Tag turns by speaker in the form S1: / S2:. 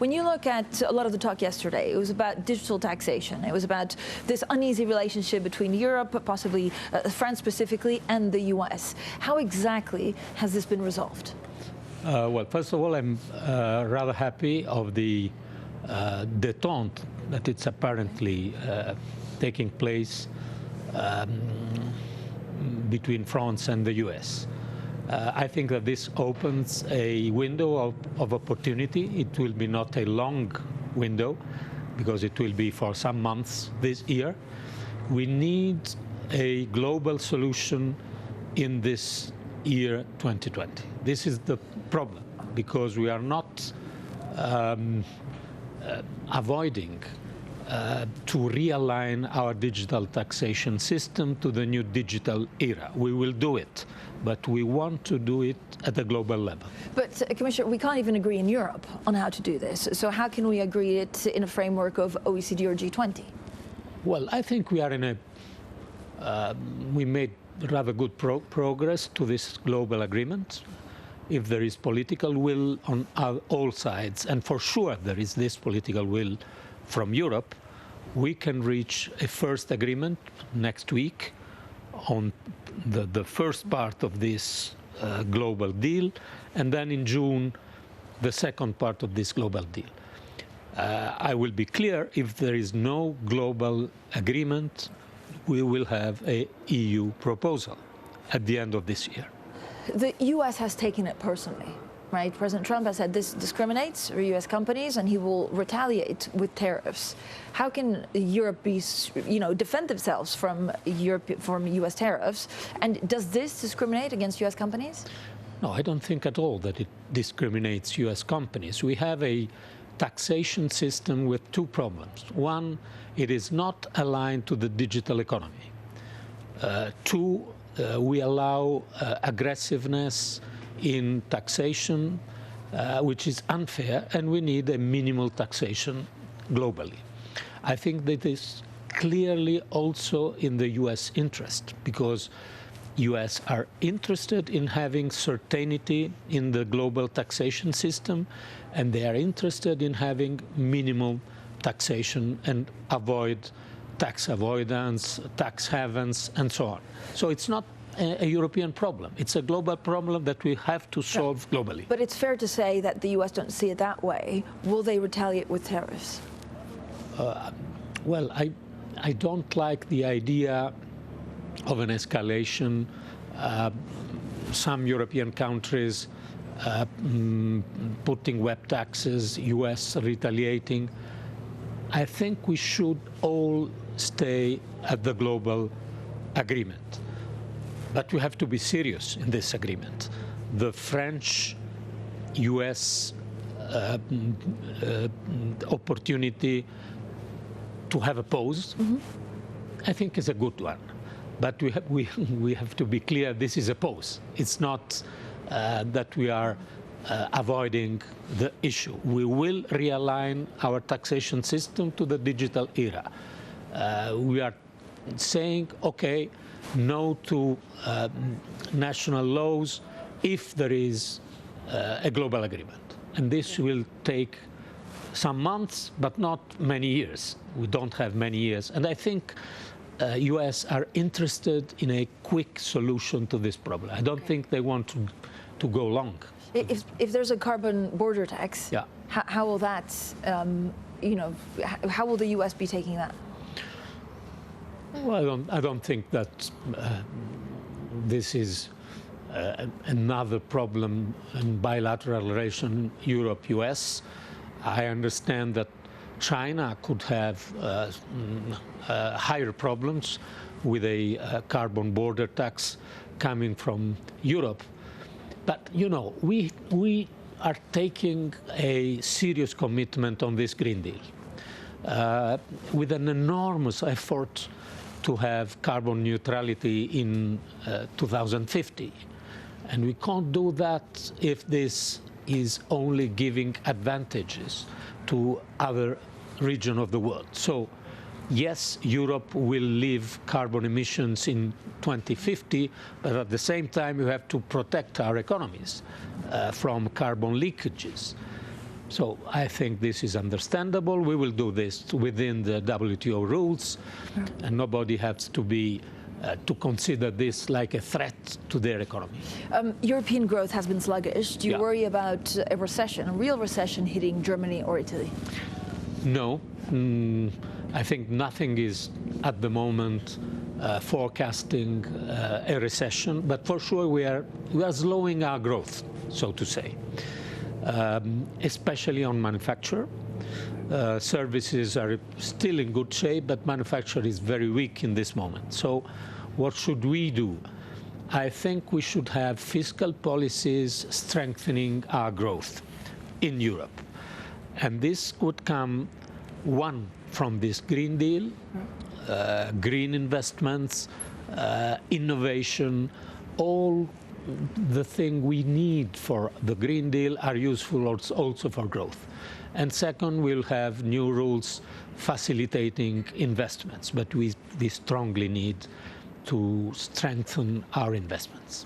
S1: When you look at a lot of the talk yesterday, it was about digital taxation. It was about this uneasy relationship between Europe, possibly France specifically, and the US. How exactly has this been resolved?
S2: Well, first of all, I'm rather happy of the détente that it's apparently taking place between France and the US. I think that this opens a window of opportunity. It will be not a long window because it will be for some months this year. We need a global solution in this year 2020. This is the problem because we are not avoiding to realign our digital taxation system to the new digital era. We will do it, but we want to do it at a global level.
S1: But, Commissioner, we can't even agree in Europe on how to do this. So how can we agree it in a framework of OECD or G20?
S2: Well, I think we are in a... we made rather good progress to this global agreement. If there is political will on all sides, and for sure there is this political will from Europe, we can reach a first agreement next week on the first part of this global deal, and then in June, the second part of this global deal. I will be clear, if there is no global agreement, we will have an EU proposal at the end of this year.
S1: The US has taken it personally, right? President Trump has said this discriminates US companies and he will retaliate with tariffs. How can Europe be, defend themselves from US tariffs? And does this discriminate against US companies?
S2: No, I don't think at all that it discriminates US companies. We have a taxation system with two problems. One, it is not aligned to the digital economy. Two, we allow aggressiveness in taxation, which is unfair, and we need a minimal taxation globally. I think that is clearly also in the US interest, because US are interested in having certainty in the global taxation system, and they are interested in having minimal taxation and avoid tax avoidance, tax havens, and so on. So it's not a European problem. It's a global problem that we have to solve globally.
S1: But it's fair to say that the US don't see it that way. Will they retaliate with tariffs?
S2: Well, I don't like the idea of an escalation. Some European countries putting web taxes, US retaliating. I think we should all stay at the global agreement. But we have to be serious in this agreement. The French-US opportunity to have a pause, I think is a good one. But we have to be clear, this is a pause. It's not that we are avoiding the issue. We will realign our taxation system to the digital era. We are saying, okay, no to national laws if there is a global agreement. And this will take some months, but not many years. We don't have many years. And I think US are interested in a quick solution to this problem. I don't think they want to go long.
S1: If there's a carbon border tax,
S2: yeah.
S1: How will that, how will the US be taking that?
S2: Well, I don't think that this is another problem in bilateral relation Europe-US. I understand that China could have higher problems with a carbon border tax coming from Europe. But, we are taking a serious commitment on this Green Deal with an enormous effort to have carbon neutrality in 2050. And we can't do that if this is only giving advantages to other regions of the world. So, yes, Europe will leave carbon emissions in 2050, but at the same time, we have to protect our economies from carbon leakages. So I think this is understandable. We will do this within the WTO rules, and nobody has to be to consider this like a threat to their economy.
S1: European growth has been sluggish. Do you worry about a recession, a real recession hitting Germany or Italy?
S2: No. I think nothing is at the moment forecasting a recession, but for sure we are slowing our growth, so to say, especially on manufacture. Services are still in good shape, but manufacture is very weak in this moment. So what should we do? I think we should have fiscal policies strengthening our growth in Europe. And this would come, one, from this Green Deal, green investments, innovation, all the things we need for the Green Deal are useful also for growth. And second, we'll have new rules facilitating investments, but we strongly need to strengthen our investments.